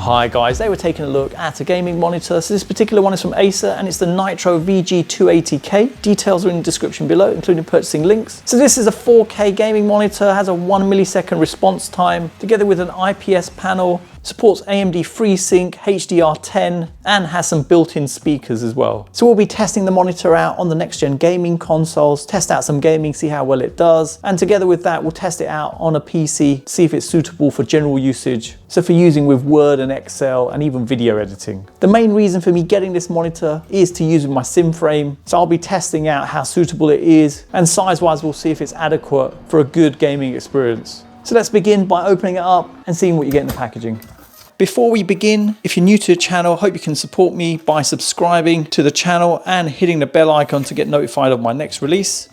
Hi guys, they were taking a look at a gaming monitor. So this particular one is from Acer and it's the Nitro VG280K. Details are in the description below, including purchasing links. So this is a 4K gaming monitor, has a 1 millisecond response time, together with an IPS panel, supports AMD FreeSync, HDR10, and has some built-in speakers as well. So we'll be testing the monitor out on the next-gen gaming consoles, test out some gaming, see how well it does, and together with that, we'll test it out on a PC, see if it's suitable for general usage. So for using with Word and Excel and even video editing. The main reason for me getting this monitor is to use with my sim frame. So I'll be testing out how suitable it is, and size-wise, we'll see if it's adequate for a good gaming experience. So let's begin by opening it up and seeing what you get in the packaging. Before we begin, if you're new to the channel, I hope you can support me by subscribing to the channel and hitting the bell icon to get notified of my next release.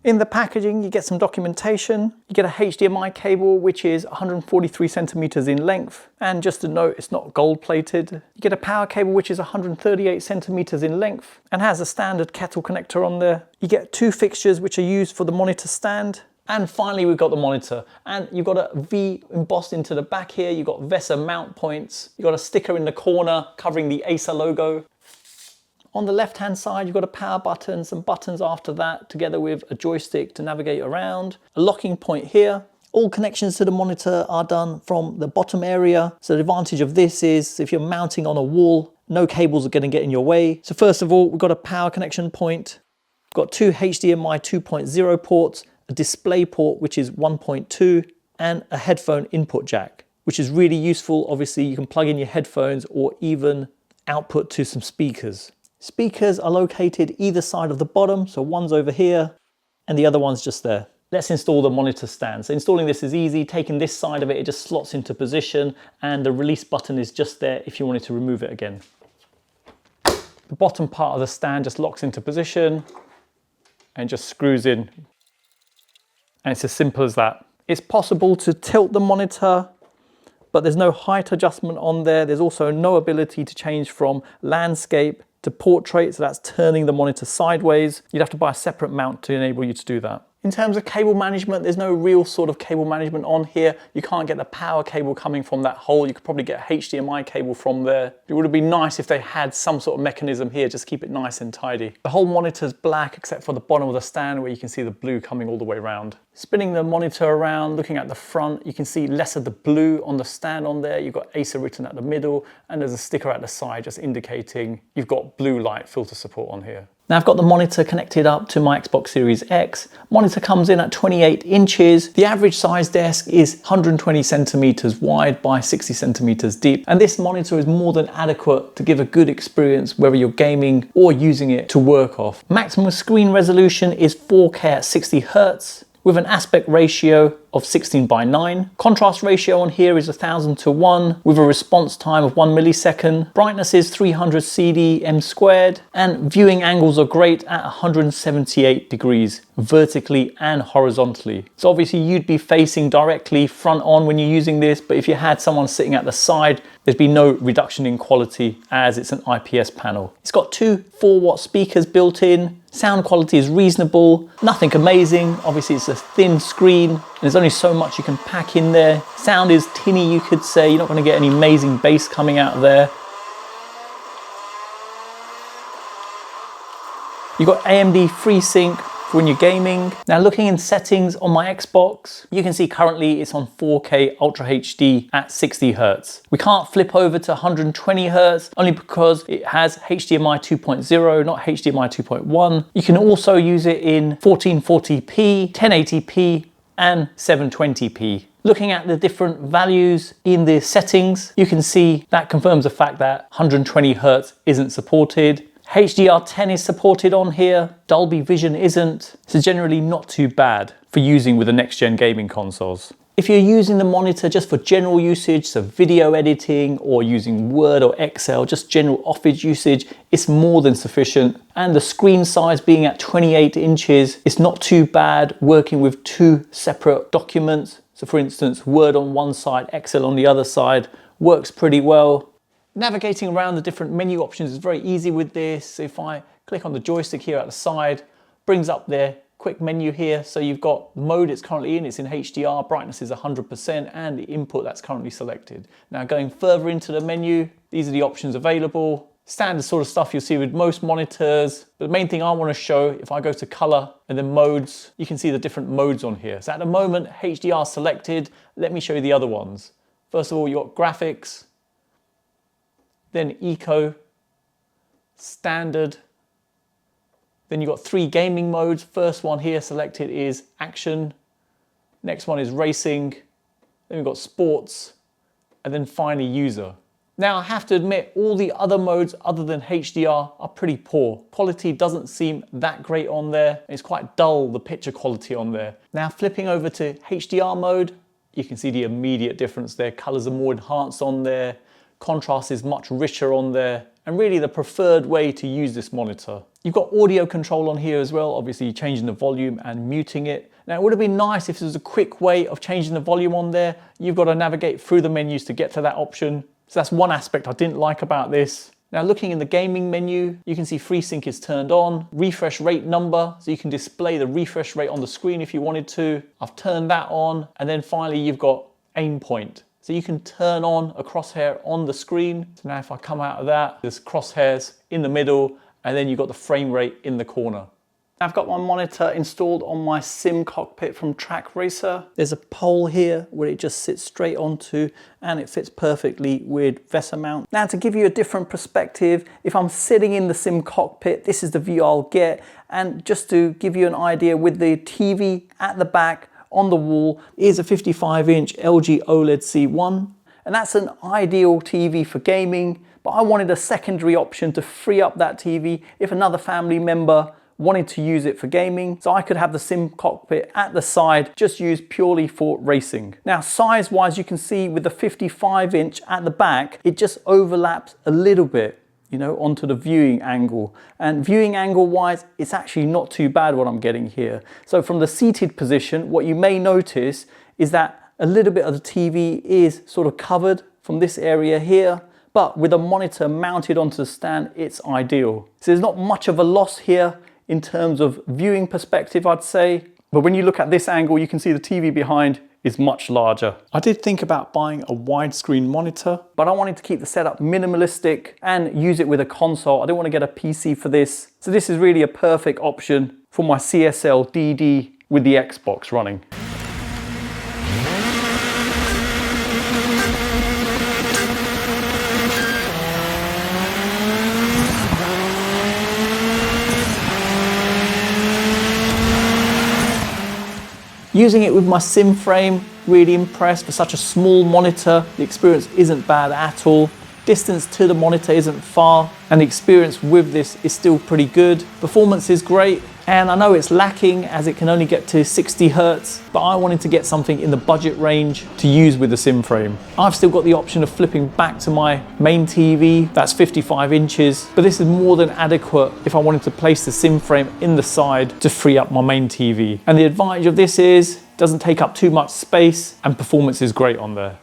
In the packaging, you get some documentation. You get a HDMI cable, which is 143 centimeters in length. And just to note, it's not gold plated. You get a power cable, which is 138 centimeters in length and has a standard kettle connector on there. You get two fixtures, which are used for the monitor stand. And finally, we've got the monitor, and you've got a V embossed into the back here. You've got VESA mount points. You've got a sticker in the corner covering the Acer logo. On the left-hand side, you've got a power button, some buttons after that, together with a joystick to navigate around. A locking point here. All connections to the monitor are done from the bottom area. So the advantage of this is if you're mounting on a wall, no cables are going to get in your way. So first of all, we've got a power connection point. We've got two HDMI 2.0 ports, a display port, which is 1.2, and a headphone input jack, which is really useful. Obviously, you can plug in your headphones or even output to some speakers. Speakers are located either side of the bottom, so one's over here and the other one's just there. Let's install the monitor stand. So installing this is easy. Taking this side of it, it just slots into position, and the release button is just there if you wanted to remove it again. The bottom part of the stand just locks into position and just screws in. And it's as simple as that. It's possible to tilt the monitor, but there's no height adjustment on there. There's also no ability to change from landscape to portrait, so that's turning the monitor sideways. You'd have to buy a separate mount to enable you to do that. In terms of cable management, there's no real sort of cable management on here. You can't get the power cable coming from that hole. You could probably get a HDMI cable from there. It would have been nice if they had some sort of mechanism here, just keep it nice and tidy. The whole monitor's black except for the bottom of the stand where you can see the blue coming all the way around. Spinning the monitor around, looking at the front, you can see less of the blue on the stand on there. You've got Acer written at the middle, and there's a sticker at the side just indicating you've got blue light filter support on here. Now I've got the monitor connected up to my Xbox Series X. Monitor comes in at 28 inches. The average size desk is 120 centimeters wide by 60 centimeters deep. And this monitor is more than adequate to give a good experience whether you're gaming or using it to work off. Maximum screen resolution is 4K at 60 Hertz. With an aspect ratio of 16:9. Contrast ratio on here is 1000:1 with a response time of 1 millisecond. Brightness is 300 CDM², and viewing angles are great at 178 degrees, vertically and horizontally. So obviously you'd be facing directly front on when you're using this, but if you had someone sitting at the side, there'd be no reduction in quality as it's an IPS panel. It's got two 4-watt speakers built in. Sound quality is reasonable, nothing amazing. Obviously it's a thin screen and there's only so much you can pack in there. Sound is tinny, you could say. You're not going to get any amazing bass coming out of there. You've got AMD FreeSync for when you're gaming. Now looking in settings on my Xbox, you can see currently it's on 4K Ultra HD at 60 Hertz. We can't flip over to 120 Hertz only because it has HDMI 2.0, not HDMI 2.1. You can also use it in 1440p, 1080p, and 720p. Looking at the different values in the settings, you can see that confirms the fact that 120 Hertz isn't supported. HDR10 is supported on here, Dolby Vision isn't, so generally not too bad for using with the next-gen gaming consoles. If you're using the monitor just for general usage, so video editing or using Word or Excel, just general office usage, it's more than sufficient. And the screen size being at 28 inches, it's not too bad working with two separate documents. So for instance, Word on one side, Excel on the other side, works pretty well. Navigating around the different menu options is very easy with this. If I click on the joystick here at the side, brings up their quick menu here. So you've got mode it's currently in, it's in HDR, brightness is 100%, and the input that's currently selected. Now going further into the menu, these are the options available. Standard sort of stuff you'll see with most monitors. But the main thing I want to show, if I go to color and then modes, you can see the different modes on here. So at the moment, HDR selected. Let me show you the other ones. First of all, you've got graphics, then eco, standard. Then you've got 3 gaming modes. First one here selected is action. Next one is racing. Then we've got sports, and then finally user. Now I have to admit, all the other modes other than HDR are pretty poor. Quality doesn't seem that great on there. It's quite dull, the picture quality on there. Now flipping over to HDR mode, you can see the immediate difference there. Colors are more enhanced on there. Contrast is much richer on there. And really the preferred way to use this monitor. You've got audio control on here as well, obviously changing the volume and muting it. Now it would have been nice if there was a quick way of changing the volume on there. You've got to navigate through the menus to get to that option. So that's one aspect I didn't like about this. Now looking in the gaming menu, you can see FreeSync is turned on, refresh rate number, so you can display the refresh rate on the screen if you wanted to. I've turned that on, and then finally you've got aim point. So you can turn on a crosshair on the screen. So now if I come out of that, there's crosshairs in the middle, and then you've got the frame rate in the corner. I've got my monitor installed on my sim cockpit from Track Racer. There's a pole here where it just sits straight onto, and it fits perfectly with VESA mount. Now to give you a different perspective, if I'm sitting in the sim cockpit, this is the view I'll get. And just to give you an idea, with the TV at the back on the wall is a 55-inch LG OLED C1. And that's an ideal TV for gaming, but I wanted a secondary option to free up that TV if another family member wanted to use it for gaming, so I could have the sim cockpit at the side just used purely for racing. Now size wise, you can see with the 55-inch at the back, it just overlaps a little bit, you know, onto the viewing angle. And viewing angle wise, it's actually not too bad what I'm getting here. So from the seated position, what you may notice is that a little bit of the TV is sort of covered from this area here, but with a monitor mounted onto the stand, it's ideal. So there's not much of a loss here in terms of viewing perspective, I'd say. But when you look at this angle, you can see the TV behind is much larger. I did think about buying a widescreen monitor, but I wanted to keep the setup minimalistic and use it with a console. I didn't want to get a PC for this. So this is really a perfect option for my CSL DD with the Xbox running. Using it with my sim frame, really impressed. For such a small monitor, the experience isn't bad at all. Distance to the monitor isn't far, and the experience with this is still pretty good. Performance is great, and I know it's lacking as it can only get to 60 Hertz, but I wanted to get something in the budget range to use with the sim frame. I've still got the option of flipping back to my main TV, that's 55 inches, but this is more than adequate if I wanted to place the sim frame in the side to free up my main TV. And the advantage of this is, it doesn't take up too much space, and performance is great on there.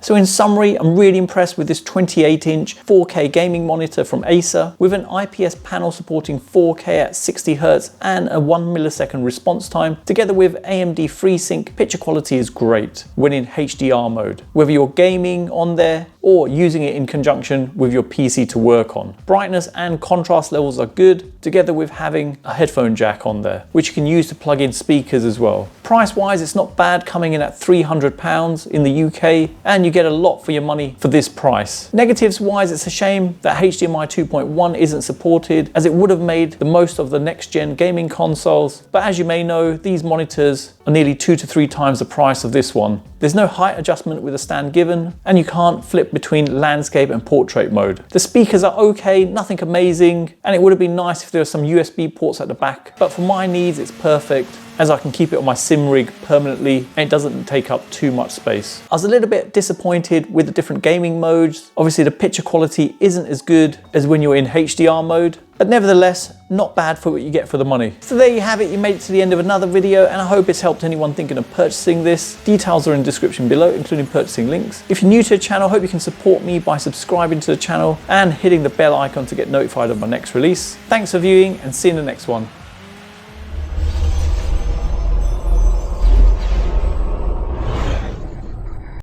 So in summary, I'm really impressed with this 28-inch 4K gaming monitor from Acer with an IPS panel supporting 4K at 60 Hz and a 1 millisecond response time. Together with AMD FreeSync, picture quality is great when in HDR mode, whether you're gaming on there or using it in conjunction with your PC to work on. Brightness and contrast levels are good, together with having a headphone jack on there, which you can use to plug in speakers as well. Price-wise, it's not bad, coming in at £300 in the UK, and you get a lot for your money for this price. Negatives-wise, it's a shame that HDMI 2.1 isn't supported, as it would have made the most of the next-gen gaming consoles, but as you may know, these monitors are nearly 2 to 3 times the price of this one. There's no height adjustment with the stand given, and you can't flip between landscape and portrait mode. The speakers are okay, nothing amazing, and it would have been nice if there were some USB ports at the back, but for my needs it's perfect, as I can keep it on my sim rig permanently and it doesn't take up too much space. I was a little bit disappointed with the different gaming modes. Obviously the picture quality isn't as good as when you're in HDR mode, but nevertheless, not bad for what you get for the money. So there you have it, you made it to the end of another video, and I hope it's helped anyone thinking of purchasing this. Details are in the description below, including purchasing links. If you're new to the channel, I hope you can support me by subscribing to the channel and hitting the bell icon to get notified of my next release. Thanks for viewing, and see you in the next one.